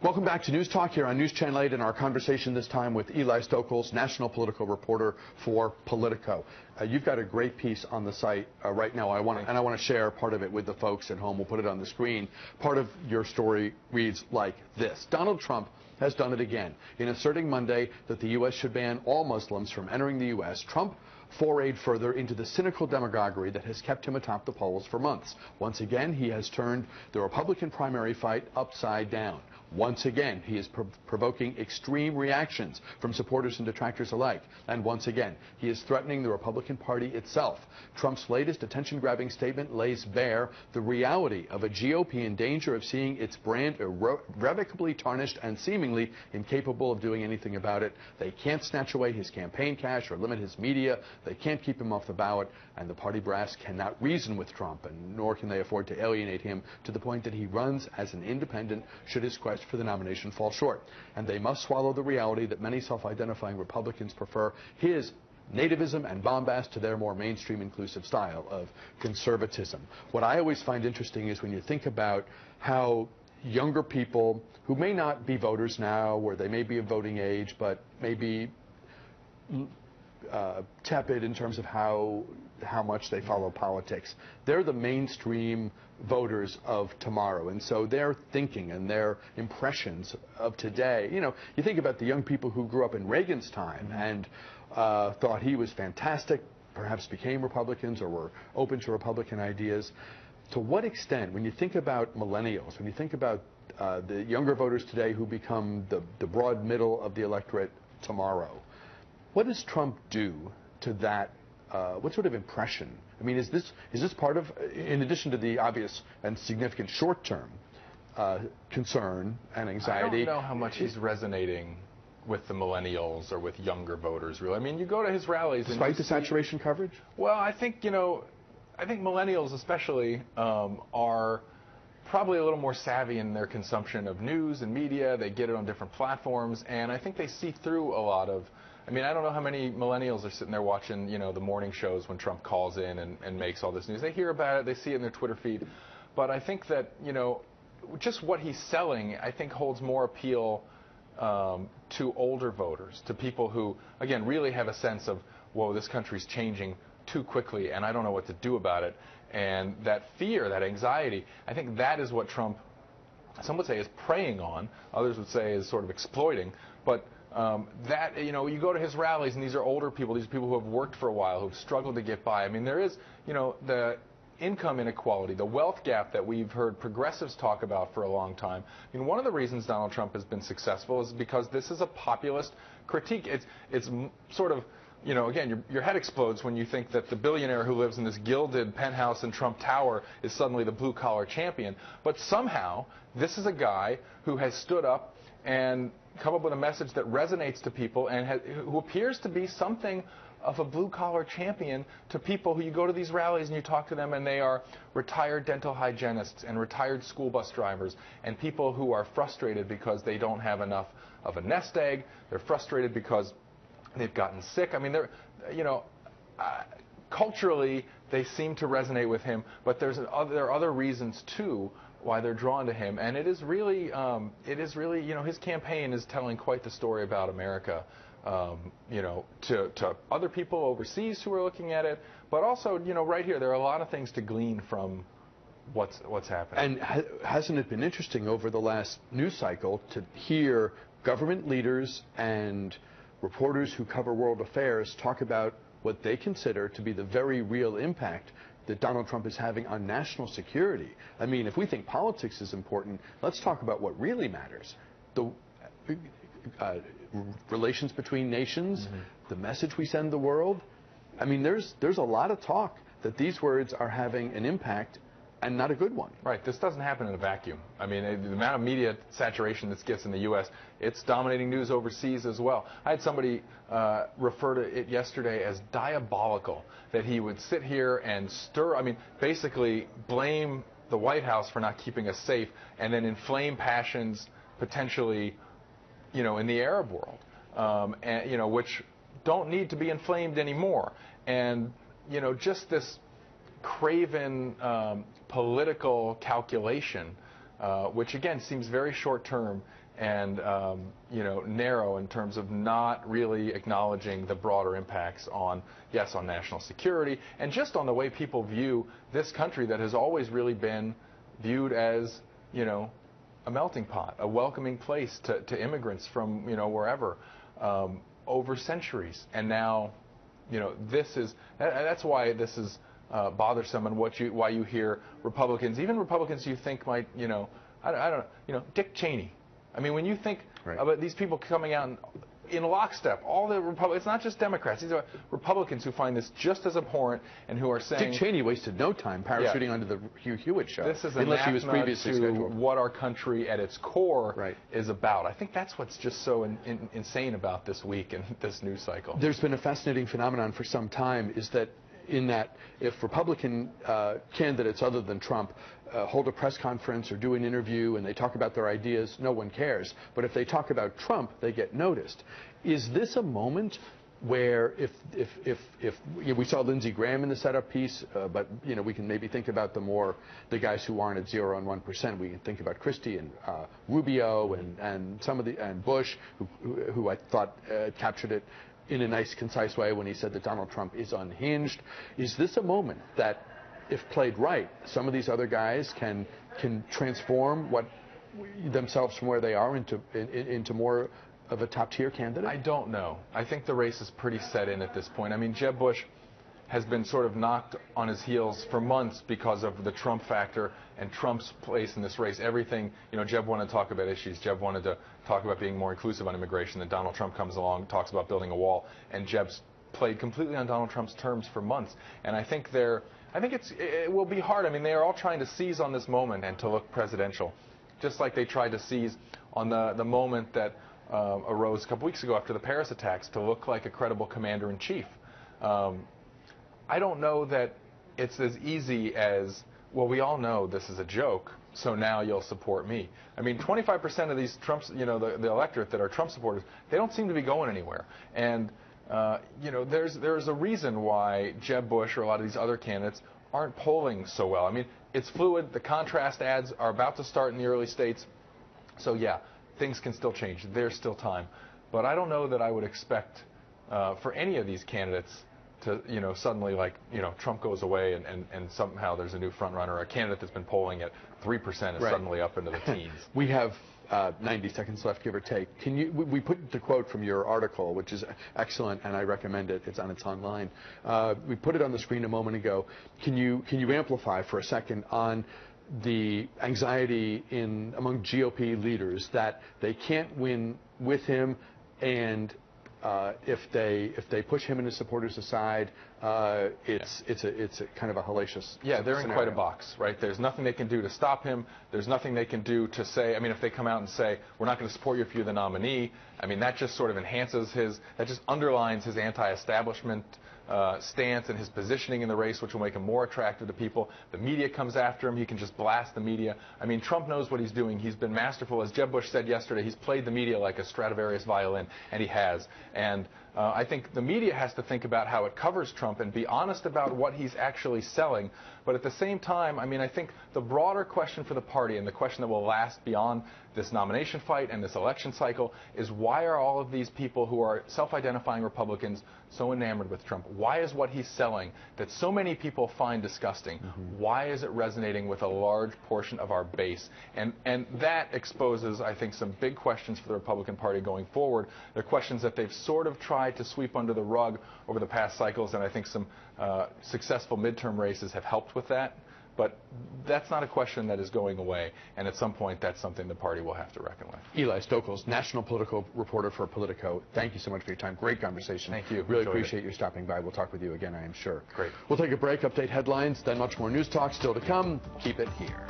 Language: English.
Welcome back to News Talk here on News Channel 8 and our conversation this time with Eli Stokols, national political reporter for Politico. You've got a great piece on the site right now. I want to share part of it with the folks at home. We'll put it on the screen. Part of your story reads like this. Donald Trump has done it again. In asserting Monday that the U.S. should ban all Muslims from entering the U.S., Trump forayed further into the cynical demagoguery that has kept him atop the polls for months. Once again, he has turned the Republican primary fight upside down. Once again, he is provoking extreme reactions from supporters and detractors alike. And once again, he is threatening the Republican Party itself. Trump's latest attention-grabbing statement lays bare the reality of a GOP in danger of seeing its brand irrevocably tarnished and seemingly incapable of doing anything about it. They can't snatch away his campaign cash or limit his media. They can't keep him off the ballot. And the party brass cannot reason with Trump, and nor can they afford to alienate him to the point that he runs as an independent should his quest for the nomination fall short. And they must swallow the reality that many self-identifying Republicans prefer his nativism and bombast to their more mainstream inclusive style of conservatism. What I always find interesting is when you think about how younger people who may not be voters now, or they may be of voting age, but maybe tepid in terms of how much they follow politics. They're the mainstream voters of tomorrow, and so their thinking and their impressions of today, you think about the young people who grew up in Reagan's time and thought he was fantastic, perhaps became Republicans or were open to Republican ideas. To what extent, when you think about millennials, when you think about the younger voters today who become the broad middle of the electorate tomorrow, what does Trump do to that? What sort of impression? I mean, is this part of, in addition to the obvious and significant short-term concern and anxiety? I don't know how much he's resonating with the millennials or with younger voters, really. I mean, you go to his rallies. Despite the saturation coverage? Well, I think millennials especially are probably a little more savvy in their consumption of news and media. They get it on different platforms, and I think they see through a lot of. I mean, I don't know how many millennials are sitting there watching, the morning shows when Trump calls in and makes all this news. They hear about it, they see it in their Twitter feed. But I think that, just what he's selling, I think holds more appeal to older voters, to people who, again, really have a sense of, whoa, this country's changing too quickly and I don't know what to do about it. And that fear, that anxiety, I think that is what Trump, some would say, is preying on. Others would say is sort of exploiting. But you go to his rallies, and these are older people, these are people who have worked for a while, who've struggled to get by. I mean, there is, the income inequality, the wealth gap that we've heard progressives talk about for a long time. I mean, one of the reasons Donald Trump has been successful is because this is a populist critique. It's sort of, again, your head explodes when you think that the billionaire who lives in this gilded penthouse in Trump Tower is suddenly the blue-collar champion. But somehow, this is a guy who has stood up and come up with a message that resonates to people and who appears to be something of a blue-collar champion to people who you go to these rallies and you talk to them and they are retired dental hygienists and retired school bus drivers and people who are frustrated because they don't have enough of a nest egg. They're frustrated because they've gotten sick. I mean, culturally they seem to resonate with him, but there are other reasons too why they're drawn to him, and it is really, his campaign is telling quite the story about America, to other people overseas who are looking at it, but also, right here, there are a lot of things to glean from what's happening. And hasn't it been interesting over the last news cycle to hear government leaders and reporters who cover world affairs talk about what they consider to be the very real impact that Donald Trump is having on national security? I mean, if we think politics is important, let's talk about what really matters. The relations between nations, the message we send the world. I mean, there's a lot of talk that these words are having an impact, and not a good one. Right. This doesn't happen in a vacuum. I mean, the amount of media saturation this gets in the U.S., it's dominating news overseas as well. I had somebody refer to it yesterday as diabolical, that he would sit here and basically blame the White House for not keeping us safe and then inflame passions potentially, in the Arab world, which don't need to be inflamed anymore. And, just this craven political calculation which again seems very short term and narrow in terms of not really acknowledging the broader impacts on national security and just on the way people view this country that has always really been viewed as a melting pot, a welcoming place to immigrants from wherever over centuries. And now that's why this is bothersome, and why you hear Republicans, even Republicans you think might I don't Dick Cheney. I mean, when you think about these people coming out in lockstep, all the Republicans, it's not just Democrats, these are Republicans who find this just as abhorrent and who are saying... Dick Cheney wasted no time parachuting onto the Hugh Hewitt show. This is anathema to what our country at its core is about. I think that's what's just so insane about this week and this news cycle. There's been a fascinating phenomenon for some time, is that if Republican candidates other than Trump hold a press conference or do an interview and they talk about their ideas, no one cares. But if they talk about Trump, they get noticed. Is this a moment where if we saw Lindsey Graham in the setup piece, but we can maybe think about the guys who aren't at 0 and 1%. We can think about Christie and Rubio and some of and Bush, who I thought captured it in a nice, concise way when he said that Donald Trump is unhinged. Is this a moment that, if played right, some of these other guys can transform themselves from where they are into more of a top-tier candidate? I don't know. I think the race is pretty set in at this point. I mean, Jeb Bush has been sort of knocked on his heels for months because of the Trump factor and Trump's place in this race. Everything, Jeb wanted to talk about issues. Jeb wanted to talk about being more inclusive on immigration. Then Donald Trump comes along, talks about building a wall, and Jeb's played completely on Donald Trump's terms for months. And I think it will be hard. I mean, they are all trying to seize on this moment and to look presidential, just like they tried to seize on the moment that arose a couple weeks ago after the Paris attacks to look like a credible commander-in-chief. I don't know that it's as easy as, well, we all know this is a joke, so now you'll support me. I mean, 25% of these Trumps, the electorate that are Trump supporters, they don't seem to be going anywhere. And there's a reason why Jeb Bush or a lot of these other candidates aren't polling so well. I mean, it's fluid. The contrast ads are about to start in the early states. So, yeah, things can still change. There's still time. But I don't know that I would expect for any of these candidates to, suddenly, Trump goes away and somehow there's a new front runner. A candidate that's been polling at 3% is suddenly up into the teens. We have 90 seconds left, give or take. We put the quote from your article, which is excellent, and I recommend it. It's online. We put it on the screen a moment ago. Can you amplify for a second on the anxiety among GOP leaders that they can't win with him, and if they push him and his supporters aside, it's a kind of a hellacious they're scenario. in quite a box, right? There's nothing they can do to stop him. There's nothing they can do to say, I mean, if they come out and say, we're not going to support you if you're the nominee, I mean, that just sort of that just underlines his anti-establishment stance and his positioning in the race, which will make him more attractive to people. The media comes after him. He can just blast the media. I mean, Trump knows what he's doing. He's been masterful. As Jeb Bush said yesterday, he's played the media like a Stradivarius violin, and he has. And I think the media has to think about how it covers Trump and be honest about what he's actually selling. But at the same time, I mean, I think the broader question for the party, and the question that will last beyond this nomination fight and this election cycle, is why are all of these people who are self-identifying Republicans so enamored with Trump? Why is what he's selling that so many people find disgusting, why is it resonating with a large portion of our base? And that exposes, I think, some big questions for the Republican Party going forward. They're questions that they've sort of tried to sweep under the rug over the past cycles, and I think some successful midterm races have helped with that. But that's not a question that is going away, and at some point that's something the party will have to reckon with. Eli Stokols, national political reporter for Politico, thank you so much for your time. Great conversation. Thank you. Really appreciate you stopping by. We'll talk with you again, I am sure. Great. We'll take a break, update headlines, then much more news talk still to come. Keep it here.